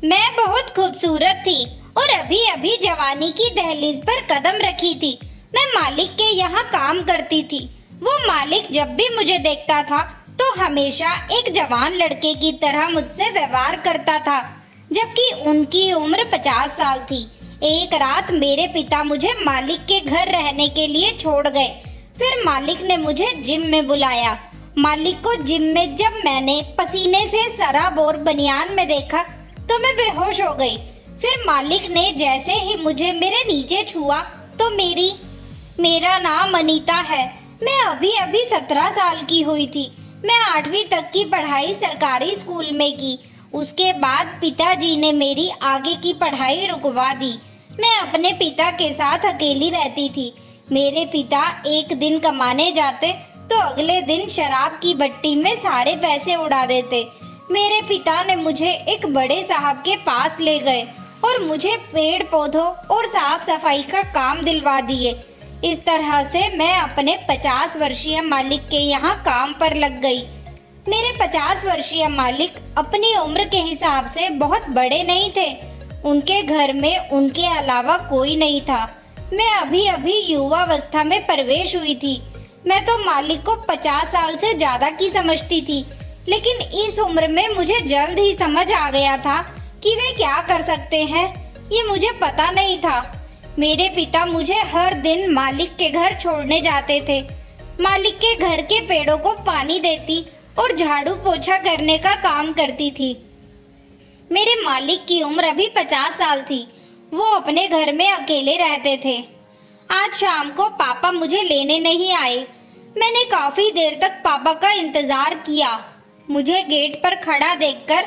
मैं बहुत खूबसूरत थी और अभी अभी जवानी की दहलीज पर कदम रखी थी। मैं मालिक के यहाँ काम करती थी। वो मालिक जब भी मुझे देखता था तो हमेशा एक जवान लड़के की तरह मुझसे व्यवहार करता था, जबकि उनकी उम्र 50 साल थी। एक रात मेरे पिता मुझे मालिक के घर रहने के लिए छोड़ गए। फिर मालिक ने मुझे जिम में बुलाया। मालिक को जिम में जब मैंने पसीने से सराबोर बनियान में देखा तो मैं बेहोश हो गई। फिर मालिक ने जैसे ही मुझे मेरे नीचे छुआ तो मेरा नाम अनीता है। मैं अभी अभी 17 साल की हुई थी। मैं 8वीं तक की पढ़ाई सरकारी स्कूल में की। उसके बाद पिताजी ने मेरी आगे की पढ़ाई रुकवा दी। मैं अपने पिता के साथ अकेली रहती थी। मेरे पिता एक दिन कमाने जाते तो अगले दिन शराब की भट्टी में सारे पैसे उड़ा देते। मेरे पिता ने मुझे एक बड़े साहब के पास ले गए और मुझे पेड़ पौधों और साफ सफाई का काम दिलवा दिए। इस तरह से मैं अपने 50 वर्षीय मालिक के यहाँ काम पर लग गई। मेरे 50 वर्षीय मालिक अपनी उम्र के हिसाब से बहुत बड़े नहीं थे। उनके घर में उनके अलावा कोई नहीं था। मैं अभी अभी युवावस्था में प्रवेश हुई थी। मैं तो मालिक को 50 साल से ज्यादा की समझती थी, लेकिन इस उम्र में मुझे जल्द ही समझ आ गया था कि वे क्या कर सकते हैं, ये मुझे पता नहीं था। मेरे पिता मुझे हर दिन मालिक के घर छोड़ने जाते थे। मालिक के घर के पेड़ों को पानी देती और झाड़ू पोछा करने का काम करती थी। मेरे मालिक की उम्र अभी 50 साल थी। वो अपने घर में अकेले रहते थे। आज शाम को पापा मुझे लेने नहीं आए। मैंने काफी देर तक पापा का इंतजार किया। मुझे गेट पर खड़ा देखकर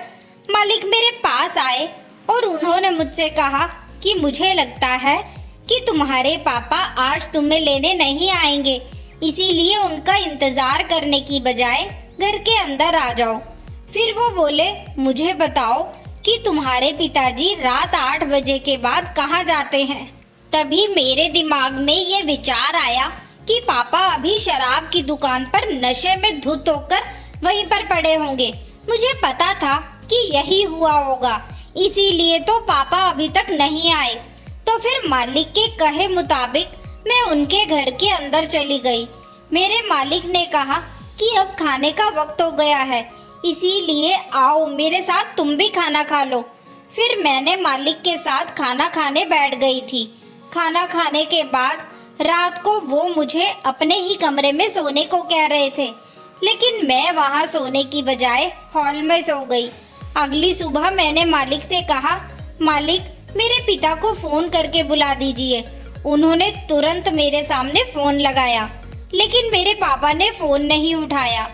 मालिक मेरे पास आए और उन्होंने मुझसे कहा कि मुझे लगता है कि तुम्हारे पापा आज तुम्हें लेने नहीं आएंगे, इसीलिए उनका इंतजार करने की बजाय घर के अंदर आ जाओ। फिर वो बोले, मुझे बताओ कि तुम्हारे पिताजी रात 8 बजे के बाद कहाँ जाते हैं। तभी मेरे दिमाग में ये विचार आया कि पापा अभी शराब की दुकान पर नशे में धुत होकर वहीं पर पड़े होंगे। मुझे पता था कि यही हुआ होगा, इसीलिए तो पापा अभी तक नहीं आए। तो फिर मालिक के कहे मुताबिक मैं उनके घर के अंदर चली गई। मेरे मालिक ने कहा कि अब खाने का वक्त हो गया है, इसीलिए आओ मेरे साथ तुम भी खाना खा लो। फिर मैंने मालिक के साथ खाना खाने बैठ गई थी। खाना खाने के बाद रात को वो मुझे अपने ही कमरे में सोने को कह रहे थे, लेकिन मैं वहाँ सोने की बजाय हॉल में सो गई। अगली सुबह मैंने मालिक से कहा, मालिक मेरे पिता को फोन करके बुला दीजिए। उन्होंने तुरंत मेरे सामने फोन लगाया, लेकिन मेरे पापा ने फोन नहीं उठाया।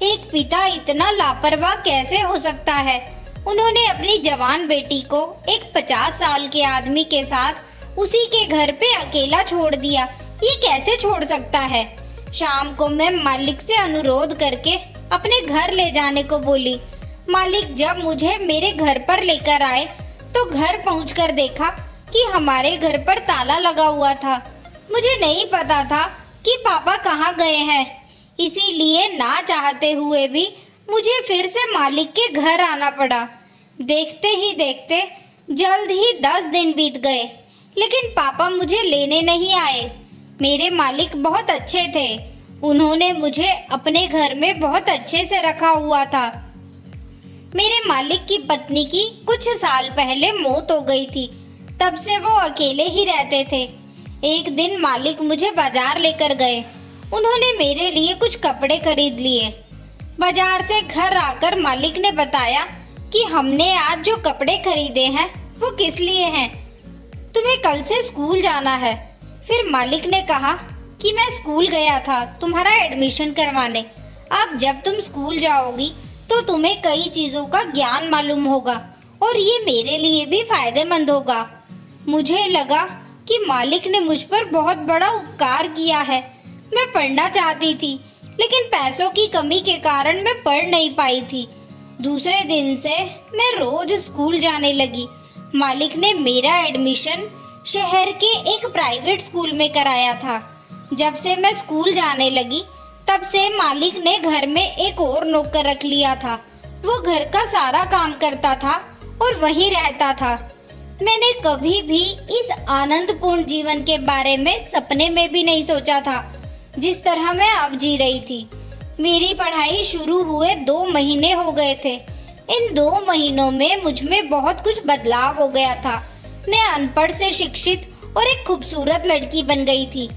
एक पिता इतना लापरवाह कैसे हो सकता है। उन्होंने अपनी जवान बेटी को एक 50 साल के आदमी के साथ उसी के घर पे अकेला छोड़ दिया। ये कैसे छोड़ सकता है। शाम को मैं मालिक से अनुरोध करके अपने घर ले जाने को बोली। मालिक जब मुझे मेरे घर पर लेकर आए तो घर पहुंचकर देखा कि हमारे घर पर ताला लगा हुआ था। मुझे नहीं पता था कि पापा कहाँ गए हैं, इसीलिए ना चाहते हुए भी मुझे फिर से मालिक के घर आना पड़ा। देखते ही देखते जल्द ही 10 दिन बीत गए, लेकिन पापा मुझे लेने नहीं आए। मेरे मालिक बहुत अच्छे थे। उन्होंने मुझे अपने घर में बहुत अच्छे से रखा हुआ था। मेरे मालिक की पत्नी की कुछ साल पहले मौत हो गई थी। तब से वो अकेले ही रहते थे। एक दिन मालिक मुझे बाजार लेकर गए। उन्होंने मेरे लिए कुछ कपड़े खरीद लिए। बाजार से घर आकर मालिक ने बताया कि हमने आज जो कपड़े खरीदे हैं वो किस लिए हैं, तुम्हें कल से स्कूल जाना है। फिर मालिक ने कहा कि मैं स्कूल गया था तुम्हारा एडमिशन करवाने। अब जब तुम स्कूल जाओगी तो तुम्हें कई चीजों का ज्ञान मालूम होगा और ये मेरे लिए भी फायदेमंद होगा। मुझे लगा कि मालिक ने मुझ पर बहुत बड़ा उपकार किया है। मैं पढ़ना चाहती थी, लेकिन पैसों की कमी के कारण मैं पढ़ नहीं पाई थी। दूसरे दिन से मैं रोज स्कूल जाने लगी। मालिक ने मेरा एडमिशन शहर के एक प्राइवेट स्कूल में कराया था। जब से मैं स्कूल जाने लगी तब से मालिक ने घर में एक और नौकर रख लिया था। वो घर का सारा काम करता था और वहीं रहता था। मैंने कभी भी इस आनंदपूर्ण जीवन के बारे में सपने में भी नहीं सोचा था जिस तरह मैं अब जी रही थी। मेरी पढ़ाई शुरू हुए 2 महीने हो गए थे। इन 2 महीनों में मुझ में बहुत कुछ बदलाव हो गया था। मैं अनपढ़ से शिक्षित और एक खूबसूरत लड़की बन गई थी।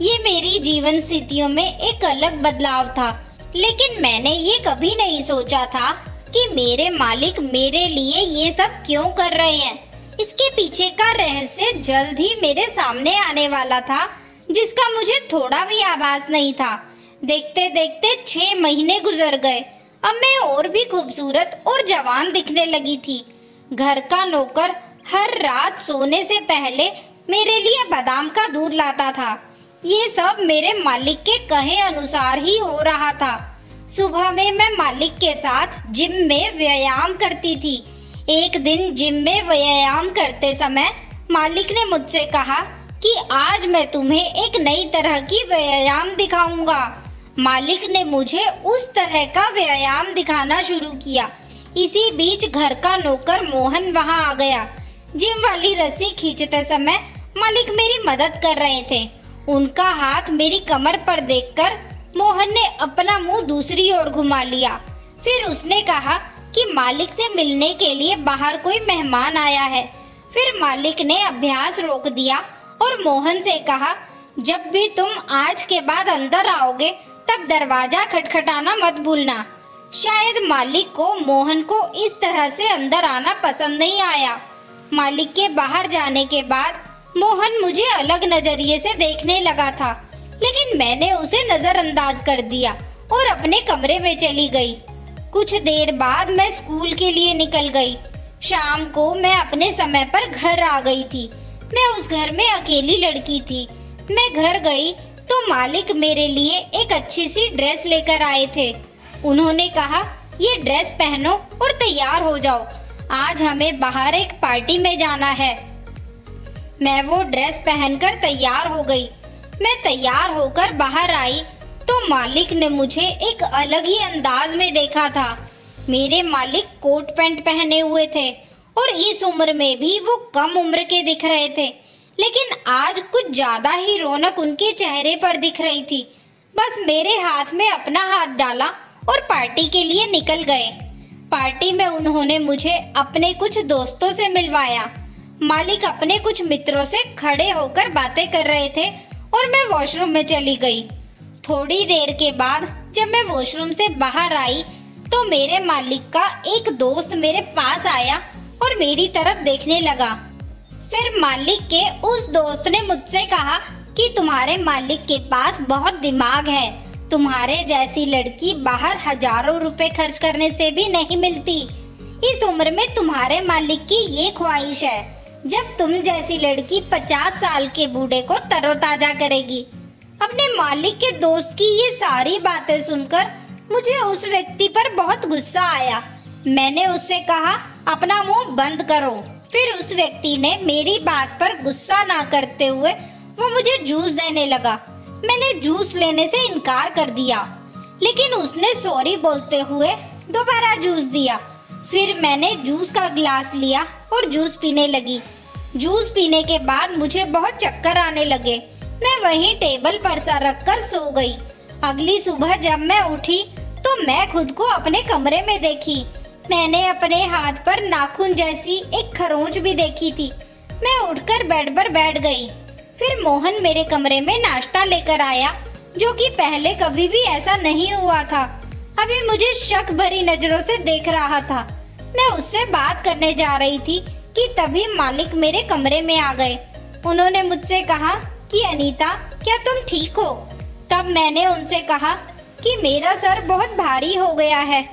ये मेरी जीवन स्थितियों में एक अलग बदलाव था, लेकिन मैंने ये कभी नहीं सोचा था कि मेरे मालिक मेरे लिए ये सब क्यों कर रहे हैं। इसके पीछे का रहस्य जल्द ही मेरे सामने आने वाला था, जिसका मुझे थोड़ा भी आभास नहीं था। देखते देखते 6 महीने गुजर गए। अब मैं और भी खूबसूरत और जवान दिखने लगी थी। घर का नौकर हर रात सोने से पहले मेरे लिए बादाम का दूध लाता था। ये सब मेरे मालिक के कहे अनुसार ही हो रहा था। सुबह में मैं मालिक के साथ जिम में व्यायाम करती थी। एक दिन जिम में व्यायाम करते समय मालिक ने मुझसे कहा कि आज मैं तुम्हें एक नई तरह की व्यायाम दिखाऊंगा। मालिक ने मुझे उस तरह का व्यायाम दिखाना शुरू किया। इसी बीच घर का नौकर मोहन वहां आ गया। जिम वाली रस्सी खींचते समय मालिक मेरी मदद कर रहे थे। उनका हाथ मेरी कमर पर देखकर मोहन ने अपना मुंह दूसरी ओर घुमा लिया। फिर उसने कहा कि मालिक से मिलने के लिए बाहर कोई मेहमान आया है। फिर मालिक ने अभ्यास रोक दिया और मोहन से कहा, जब भी तुम आज के बाद अंदर आओगे तब दरवाजा खटखटाना मत भूलना। शायद मालिक को मोहन को इस तरह से अंदर आना पसंद नहीं आया। मालिक के बाहर जाने के बाद मोहन मुझे अलग नजरिए से देखने लगा था, लेकिन मैंने उसे नजरअंदाज कर दिया और अपने कमरे में चली गई। कुछ देर बाद मैं स्कूल के लिए निकल गई। शाम को मैं अपने समय पर घर आ गई थी। मैं उस घर में अकेली लड़की थी। मैं घर गई तो मालिक मेरे लिए एक अच्छी सी ड्रेस लेकर आए थे। उन्होंने कहा, ये ड्रेस पहनो और तैयार हो जाओ, आज हमें बाहर एक पार्टी में जाना है। मैं वो ड्रेस पहनकर तैयार हो गई। मैं तैयार होकर बाहर आई तो मालिक ने मुझे एक अलग ही अंदाज में देखा था। मेरे मालिक कोट पैंट पहने हुए थे और इस उम्र में भी वो कम उम्र के दिख रहे थे, लेकिन आज कुछ ज्यादा ही रौनक उनके चेहरे पर दिख रही थी। बस मेरे हाथ में अपना हाथ डाला और पार्टी के लिए निकल गए। पार्टी में उन्होंने मुझे अपने कुछ दोस्तों से मिलवाया। मालिक अपने कुछ मित्रों से खड़े होकर बातें कर रहे थे और मैं वॉशरूम में चली गई। थोड़ी देर के बाद जब मैं वॉशरूम से बाहर आई तो मेरे मालिक का एक दोस्त मेरे पास आया और मेरी तरफ देखने लगा। फिर मालिक के उस दोस्त ने मुझसे कहा कि तुम्हारे मालिक के पास बहुत दिमाग है। तुम्हारे जैसी लड़की बाहर हजारों रुपए खर्च करने से भी नहीं मिलती। इस उम्र में तुम्हारे मालिक की ये ख्वाहिश है, जब तुम जैसी लड़की 50 साल के बूढ़े को तरोताजा करेगी। अपने मालिक के दोस्त की ये सारी बातें सुनकर मुझे उस व्यक्ति पर बहुत गुस्सा आया। मैंने उससे कहा, अपना मुंह बंद करो। फिर उस व्यक्ति ने मेरी बात पर गुस्सा ना करते हुए वो मुझे जूस देने लगा। मैंने जूस लेने से इनकार कर दिया, लेकिन उसने सॉरी बोलते हुए दोबारा जूस दिया। फिर मैंने जूस का गिलास लिया और जूस पीने लगी। जूस पीने के बाद मुझे बहुत चक्कर आने लगे। मैं वहीं टेबल पर सर रखकर सो गई। अगली सुबह जब मैं उठी तो मैं खुद को अपने कमरे में देखी। मैंने अपने हाथ पर नाखून जैसी एक खरोंच भी देखी थी। मैं उठकर बेड पर बैठ गई। फिर मोहन मेरे कमरे में नाश्ता लेकर आया, जो कि पहले कभी भी ऐसा नहीं हुआ था। अभी मुझे शक भरी नजरों से देख रहा था। मैं उससे बात करने जा रही थी कि तभी मालिक मेरे कमरे में आ गए। उन्होंने मुझसे कहा कि अनीता, क्या तुम ठीक हो? तब मैंने उनसे कहा कि मेरा सर बहुत भारी हो गया है।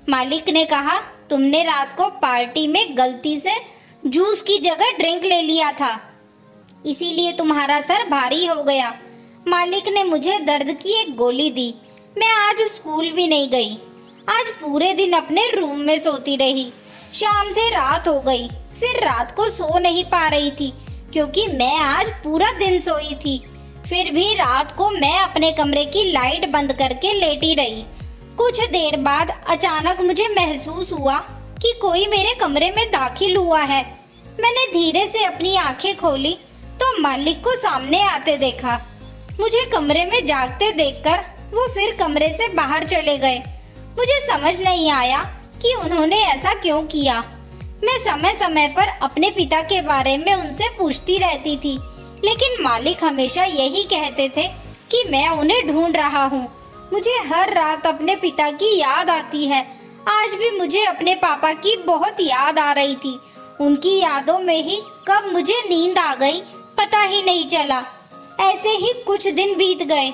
मालिक ने कहा, तुमने रात को पार्टी में गलती से जूस की जगह ड्रिंक ले लिया था, इसीलिए तुम्हारा सर भारी हो गया। मालिक ने मुझे दर्द की एक गोली दी। मैं आज स्कूल भी नहीं गई। आज पूरे दिन अपने रूम में सोती रही। शाम से रात हो गई। फिर रात को सो नहीं पा रही थी क्योंकि मैं आज पूरा दिन सोई थी। फिर भी रात को मैं अपने कमरे की लाइट बंद करके लेटी रही। कुछ देर बाद अचानक मुझे महसूस हुआ कि कोई मेरे कमरे में दाखिल हुआ है। मैंने धीरे से अपनी आंखें खोली तो मालिक को सामने आते देखा। मुझे कमरे में जागते देखकर वो फिर कमरे से बाहर चले गए। मुझे समझ नहीं आया कि उन्होंने ऐसा क्यों किया। मैं समय समय पर अपने पिता के बारे में उनसे पूछती रहती थी, लेकिन मालिक हमेशा यही कहते थे कि मैं उन्हें ढूंढ रहा हूँ। मुझे हर रात अपने पिता की याद आती है। आज भी मुझे अपने पापा की बहुत याद आ रही थी। उनकी यादों में ही कब मुझे नींद आ गई पता ही नहीं चला। ऐसे ही कुछ दिन बीत गए।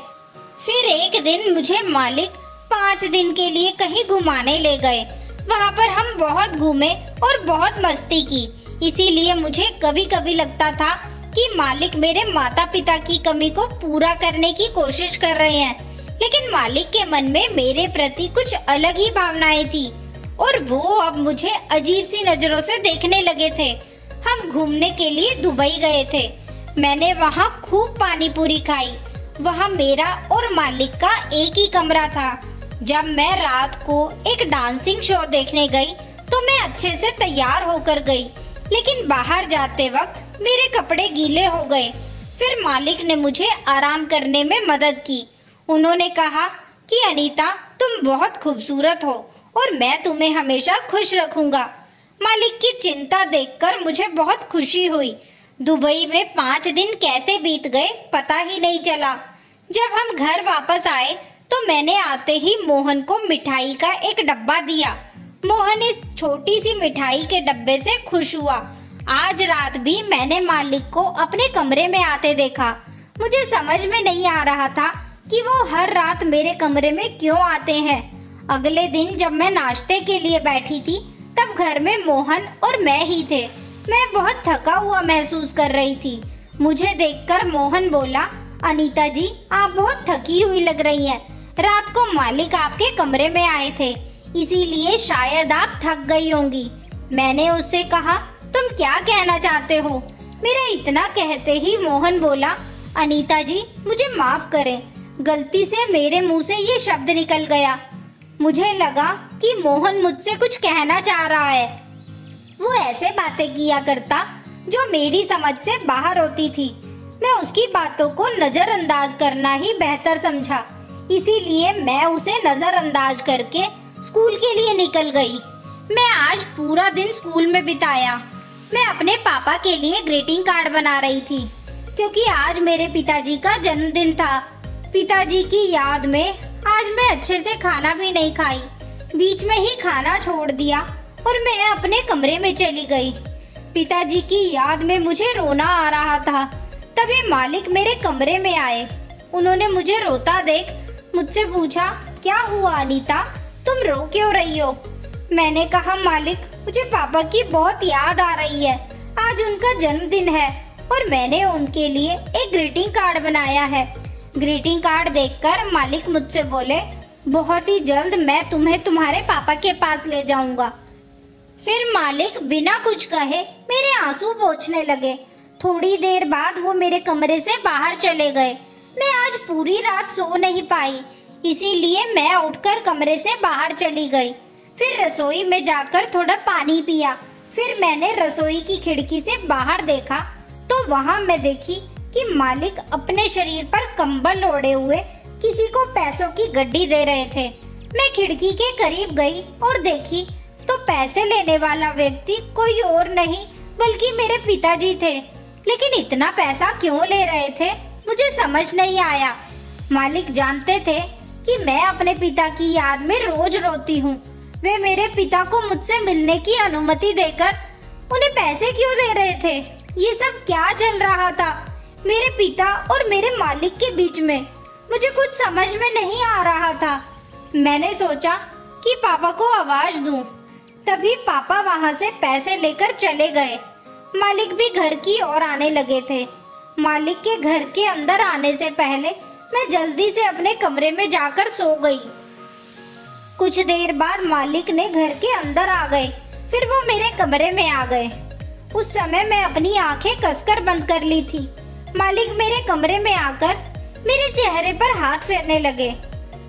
फिर एक दिन मुझे मालिक 5 दिन के लिए कहीं घुमाने ले गए। वहाँ पर हम बहुत घूमे और बहुत मस्ती की। इसीलिए मुझे कभी कभी लगता था कि मालिक मेरे माता पिता की कमी को पूरा करने की कोशिश कर रहे हैं, लेकिन मालिक के मन में मेरे प्रति कुछ अलग ही भावनाएं थी और वो अब मुझे अजीब सी नजरों से देखने लगे थे। हम घूमने के लिए दुबई गए थे। मैंने वहाँ खूब पानी पूरी खाई। वहाँ मेरा और मालिक का एक ही कमरा था। जब मैं रात को एक डांसिंग शो देखने गई तो मैं अच्छे से तैयार होकर गई, लेकिन बाहर जाते वक्त मेरे कपड़े गीले हो गए। फिर मालिक ने मुझे आराम करने में मदद की। उन्होंने कहा कि अनीता, तुम बहुत खूबसूरत हो और मैं तुम्हें हमेशा खुश रखूंगा। मालिक की चिंता देखकर मुझे बहुत खुशी हुई। दुबई में 5 दिन कैसे बीत गए पता ही नहीं चला। जब हम घर वापस आए तो मैंने आते ही मोहन को मिठाई का एक डब्बा दिया। मोहन इस छोटी सी मिठाई के डब्बे से खुश हुआ। आज रात भी मैंने मालिक को अपने कमरे में आते देखा। मुझे समझ में नहीं आ रहा था कि वो हर रात मेरे कमरे में क्यों आते हैं। अगले दिन जब मैं नाश्ते के लिए बैठी थी तब घर में मोहन और मैं ही थे। मैं बहुत थका हुआ महसूस कर रही थी। मुझे देखकर मोहन बोला, अनीता जी, आप बहुत थकी हुई लग रही हैं। रात को मालिक आपके कमरे में आए थे, इसीलिए शायद आप थक गई होंगी। मैंने उससे कहा, तुम क्या कहना चाहते हो? मेरा इतना कहते ही मोहन बोला, अनीता जी, मुझे माफ करें, गलती से मेरे मुंह से ये शब्द निकल गया। मुझे लगा कि मोहन मुझसे कुछ कहना चाह रहा है। वो ऐसे बातें किया करता जो मेरी समझ से बाहर होती थी। मैं उसकी बातों को नजरअंदाज करना ही बेहतर समझा, इसीलिए मैं उसे नजरअंदाज करके स्कूल के लिए निकल गई। मैं आज पूरा दिन स्कूल में बिताया। मैं अपने पापा के लिए ग्रीटिंग कार्ड बना रही थी, क्योंकि आज मेरे पिताजी का जन्मदिन था। पिताजी की याद में आज मैं अच्छे से खाना भी नहीं खाई। बीच में ही खाना छोड़ दिया और मैं अपने कमरे में चली गई। पिताजी की याद में मुझे रोना आ रहा था। तभी मालिक मेरे कमरे में आए। उन्होंने मुझे रोता देख मुझसे पूछा, क्या हुआ अनीता, तुम रो क्यों रही हो? मैंने कहा, मालिक, मुझे पापा की बहुत याद आ रही है। आज उनका जन्मदिन है और मैंने उनके लिए एक ग्रीटिंग कार्ड बनाया है। ग्रीटिंग कार्ड देखकर मालिक मुझसे बोले, बहुत ही जल्द मैं तुम्हें तुम्हारे पापा के पास ले जाऊंगा। फिर मालिक बिना कुछ कहे मेरे आंसू पोंछने लगे। थोड़ी देर बाद वो मेरे कमरे से बाहर चले गए। मैं आज पूरी रात सो नहीं पाई, इसीलिए मैं उठकर कमरे से बाहर चली गई। फिर रसोई में जाकर थोड़ा पानी पिया। फिर मैंने रसोई की खिड़की से बाहर देखा तो वहाँ मैं देखी कि मालिक अपने शरीर पर कंबल ओढ़े हुए किसी को पैसों की गड्डी दे रहे थे। मैं खिड़की के करीब गई और देखी तो पैसे लेने वाला व्यक्ति कोई और नहीं बल्कि मेरे पिताजी थे। लेकिन इतना पैसा क्यों ले रहे थे मुझे समझ नहीं आया। मालिक जानते थे कि मैं अपने पिता की याद में रोज रोती हूँ। वे मेरे पिता को मुझसे मिलने की अनुमति देकर उन्हें पैसे क्यों दे रहे थे? ये सब क्या चल रहा था मेरे पिता और मेरे मालिक के बीच में? मुझे कुछ समझ में नहीं आ रहा था। मैंने सोचा कि पापा को आवाज दूं। तभी पापा वहाँ से पैसे लेकर चले गए। मालिक भी घर की ओर आने लगे थे। मालिक के घर के अंदर आने से पहले मैं जल्दी से अपने कमरे में जाकर सो गई। कुछ देर बाद मालिक ने घर के अंदर आ गए। फिर वो मेरे कमरे में आ गए। उस समय मैं अपनी आंखें कसकर बंद कर ली थी। मालिक मेरे कमरे में आकर मेरे चेहरे पर हाथ फेरने लगे।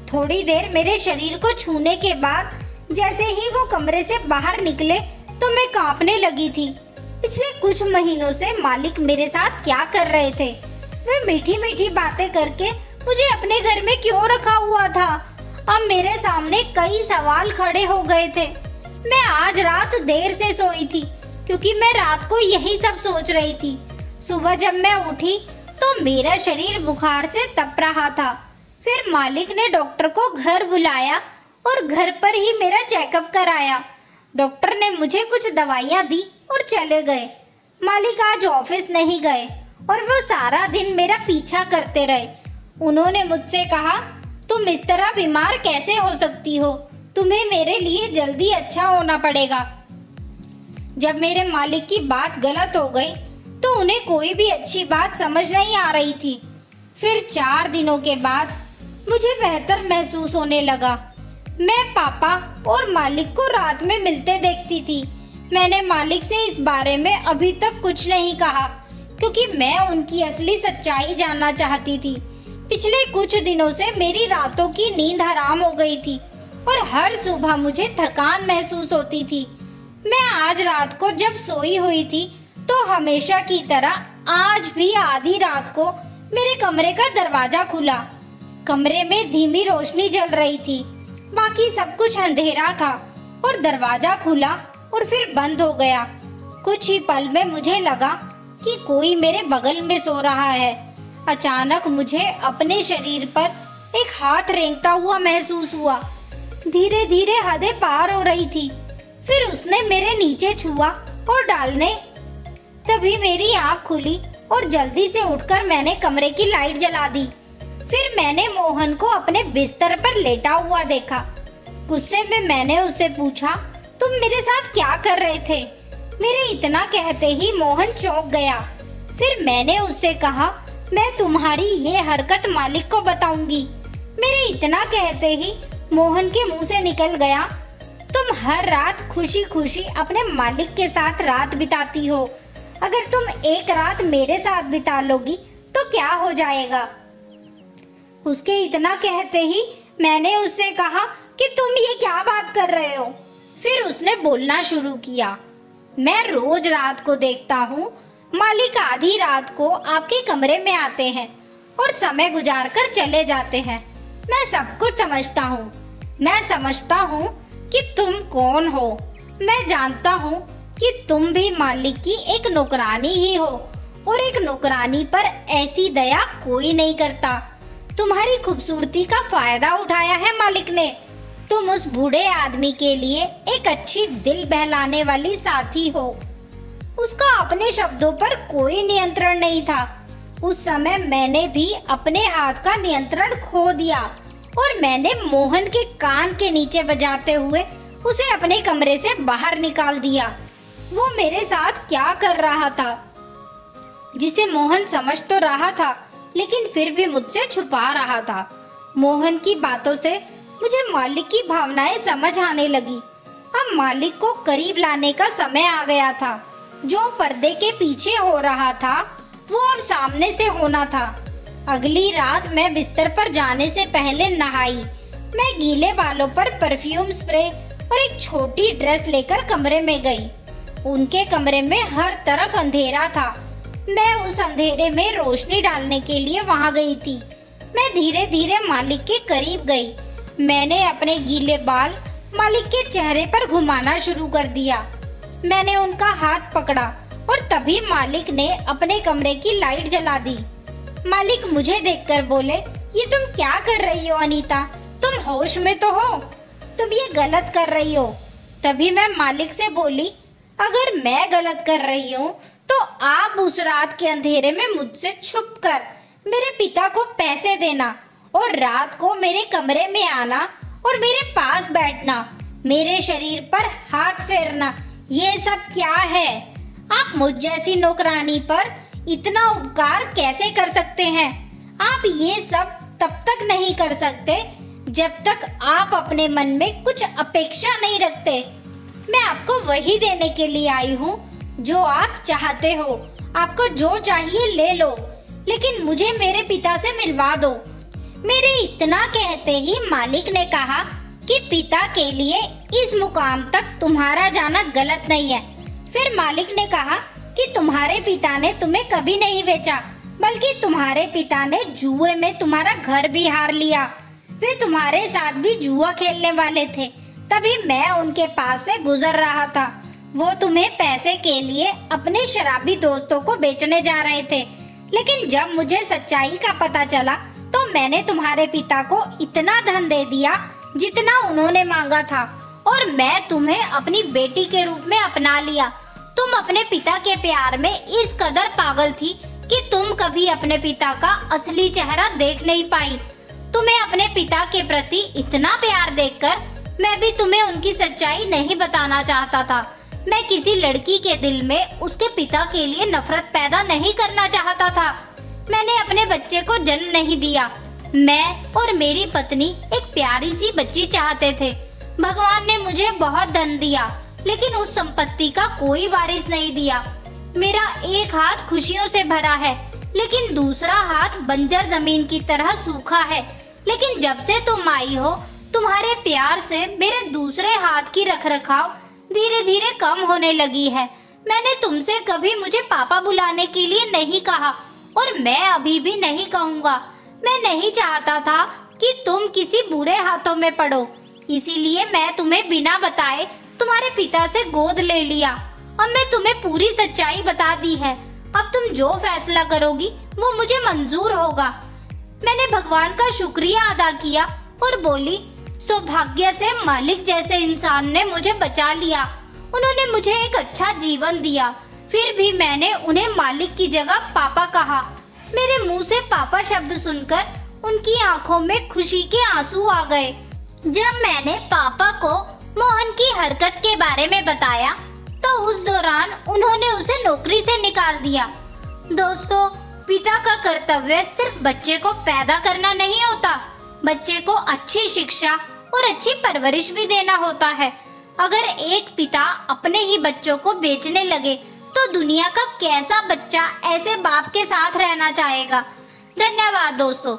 थोड़ी देर मेरे शरीर को छूने के बाद जैसे ही वो कमरे से बाहर निकले तो मैं कांपने लगी थी। पिछले कुछ महीनों से मालिक मेरे साथ क्या कर रहे थे? वे मीठी मीठी बातें करके मुझे अपने घर में क्यों रखा हुआ था? अब मेरे सामने कई सवाल खड़े हो गए थे। मैं आज रात देर से सोई थी क्योंकि मैं रात को यही सब सोच रही थी। सुबह जब मैं उठी तो मेरा शरीर बुखार से तप रहा था। फिर मालिक ने डॉक्टर को घर बुलाया और घर पर ही मेरा चेकअप कराया। डॉक्टर ने मुझे कुछ दवाइयाँ दी और चले गए। मालिक आज ऑफिस नहीं गए और वो सारा दिन मेरा पीछा करते रहे। उन्होंने मुझसे कहा, तुम इस तरह बीमार कैसे हो सकती हो? तुम्हें मेरे लिए जल्दी अच्छा होना पड़ेगा। जब मेरे मालिक की बात गलत हो गई तो उन्हें कोई भी अच्छी बात समझ नहीं आ रही थी। फिर 4 दिनों के बाद मुझे बेहतर महसूस होने लगा। मैं पापा और मालिक को रात में मिलते देखती थी। मैंने मालिक से इस बारे में अभी तक कुछ नहीं कहा क्योंकि मैं उनकी असली सच्चाई जानना चाहती थी। पिछले कुछ दिनों से मेरी रातों की नींद हराम हो गई थी और हर सुबह मुझे थकान महसूस होती थी। मैं आज रात को जब सोई हुई थी तो हमेशा की तरह आज भी आधी रात को मेरे कमरे का दरवाजा खुला। कमरे में धीमी रोशनी जल रही थी, बाकी सब कुछ अंधेरा था और दरवाजा खुला और फिर बंद हो गया। कुछ ही पल में मुझे लगा कि कोई मेरे बगल में सो रहा है। अचानक मुझे अपने शरीर पर एक हाथ रेंगता हुआ महसूस हुआ। धीरे धीरे हदें पार हो रही थी। फिर उसने मेरे नीचे छुआ और डालने। तभी मेरी आँख खुली और जल्दी से उठकर मैंने कमरे की लाइट जला दी। फिर मैंने मोहन को अपने बिस्तर पर लेटा हुआ देखा। गुस्से में मैंने उससे पूछा, तुम मेरे साथ क्या कर रहे थे? मेरे इतना कहते ही मोहन चौंक गया। फिर मैंने उससे कहा, मैं तुम्हारी ये हरकत मालिक को बताऊंगी। मेरे इतना कहते ही मोहन के मुंह से निकल गया, तुम हर रात खुशी खुशी अपने मालिक के साथ रात बिताती हो। अगर तुम एक रात मेरे साथ बिता लोगी तो क्या हो जाएगा? उसके इतना कहते ही मैंने उससे कहा कि तुम ये क्या बात कर रहे हो? फिर उसने बोलना शुरू किया, मैं रोज रात को देखता हूँ मालिक आधी रात को आपके कमरे में आते हैं और समय गुजार कर चले जाते हैं। मैं सब कुछ समझता हूँ। मैं समझता हूँ कि तुम कौन हो। मैं जानता हूँ कि तुम भी मालिक की एक नौकरानी ही हो और एक नौकरानी पर ऐसी दया कोई नहीं करता। तुम्हारी खूबसूरती का फायदा उठाया है मालिक ने। तुम उस बूढ़े आदमी के लिए एक अच्छी दिल बहलाने वाली साथी हो। उसका अपने शब्दों पर कोई नियंत्रण नहीं था। उस समय मैंने भी अपने हाथ का नियंत्रण खो दिया और मैंने मोहन के कान के नीचे बजाते हुए उसे अपने कमरे से बाहर निकाल दिया। वो मेरे साथ क्या कर रहा था जिसे मोहन समझ तो रहा था लेकिन फिर भी मुझसे छुपा रहा था। मोहन की बातों से मुझे मालिक की भावनाएं समझ आने लगी। अब मालिक को करीब लाने का समय आ गया था। जो पर्दे के पीछे हो रहा था वो अब सामने से होना था। अगली रात मैं बिस्तर पर जाने से पहले नहाई। मैं गीले बालों पर परफ्यूम स्प्रे और एक छोटी ड्रेस लेकर कमरे में गई। उनके कमरे में हर तरफ अंधेरा था। मैं उस अंधेरे में रोशनी डालने के लिए वहां गई थी। मैं धीरे धीरे मालिक के करीब गई। मैंने अपने गीले बाल मालिक के चेहरे पर घुमाना शुरू कर दिया। मैंने उनका हाथ पकड़ा और तभी मालिक ने अपने कमरे की लाइट जला दी। मालिक मुझे देखकर बोले, ये तुम क्या कर रही हो अनीता? तुम होश में तो हो? तुम ये गलत कर रही हो। तभी मैं मालिक से बोली, अगर मैं गलत कर रही हूँ तो आप उस रात के अंधेरे में मुझसे छुपकर मेरे पिता को पैसे देना और रात को मेरे कमरे में आना और मेरे पास बैठना, मेरे शरीर पर हाथ फेरना, ये सब क्या है? आप मुझ जैसी नौकरानी पर इतना उपकार कैसे कर सकते हैं? आप ये सब तब तक नहीं कर सकते जब तक आप अपने मन में कुछ अपेक्षा नहीं रखते। मैं आपको वही देने के लिए आई हूँ जो आप चाहते हो। आपको जो चाहिए ले लो, लेकिन मुझे मेरे पिता से मिलवा दो। मेरे इतना कहते ही मालिक ने कहा, कि पिता के लिए इस मुकाम तक तुम्हारा जाना गलत नहीं है। फिर मालिक ने कहा कि तुम्हारे पिता ने तुम्हें कभी नहीं बेचा, बल्कि तुम्हारे पिता ने जुए में तुम्हारा घर भी हार लिया। वे तुम्हारे साथ भी जुआ खेलने वाले थे, तभी मैं उनके पास से गुजर रहा था। वो तुम्हें पैसे के लिए अपने शराबी दोस्तों को बेचने जा रहे थे, लेकिन जब मुझे सच्चाई का पता चला तो मैंने तुम्हारे पिता को इतना धन दे दिया जितना उन्होंने मांगा था, और मैं तुम्हें अपनी बेटी के रूप में अपना लिया। तुम अपने पिता के प्यार में इस कदर पागल थी कि तुम कभी अपने पिता का असली चेहरा देख नहीं पाई। तुम्हें अपने पिता के प्रति इतना प्यार देखकर मैं भी तुम्हें उनकी सच्चाई नहीं बताना चाहता था। मैं किसी लड़की के दिल में उसके पिता के लिए नफरत पैदा नहीं करना चाहता था। मैंने अपने बच्चे को जन्म नहीं दिया। मैं और मेरी पत्नी एक प्यारी सी बच्ची चाहते थे। भगवान ने मुझे बहुत धन दिया, लेकिन उस संपत्ति का कोई वारिस नहीं दिया। मेरा एक हाथ खुशियों से भरा है, लेकिन दूसरा हाथ बंजर जमीन की तरह सूखा है। लेकिन जब से तुम आई हो, तुम्हारे प्यार से मेरे दूसरे हाथ की रखरखाव धीरे धीरे कम होने लगी है। मैंने तुमसे कभी मुझे पापा बुलाने के लिए नहीं कहा, और मैं अभी भी नहीं कहूँगा। मैं नहीं चाहता था कि तुम किसी बुरे हाथों में पड़ो, इसीलिए मैं तुम्हें बिना बताए तुम्हारे पिता से गोद ले लिया। अब मैं तुम्हें पूरी सच्चाई बता दी है। अब तुम जो फैसला करोगी वो मुझे मंजूर होगा। मैंने भगवान का शुक्रिया अदा किया और बोली, सौभाग्य से मालिक जैसे इंसान ने मुझे बचा लिया। उन्होंने मुझे एक अच्छा जीवन दिया। फिर भी मैंने उन्हें मालिक की जगह पापा कहा। मेरे मुंह से पापा शब्द सुनकर उनकी आंखों में खुशी के आंसू आ गए। जब मैंने पापा को मोहन की हरकत के बारे में बताया तो उस दौरान उन्होंने उसे नौकरी से निकाल दिया। दोस्तों, पिता का कर्तव्य सिर्फ बच्चे को पैदा करना नहीं होता, बच्चे को अच्छी शिक्षा और अच्छी परवरिश भी देना होता है। अगर एक पिता अपने ही बच्चों को बेचने लगे तो दुनिया का कैसा बच्चा ऐसे बाप के साथ रहना चाहेगा। धन्यवाद दोस्तों,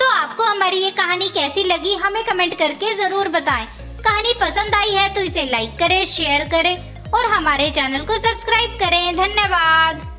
आपको हमारी ये कहानी कैसी लगी हमें कमेंट करके जरूर बताएं। कहानी पसंद आई है तो इसे लाइक करें, शेयर करें और हमारे चैनल को सब्सक्राइब करें। धन्यवाद।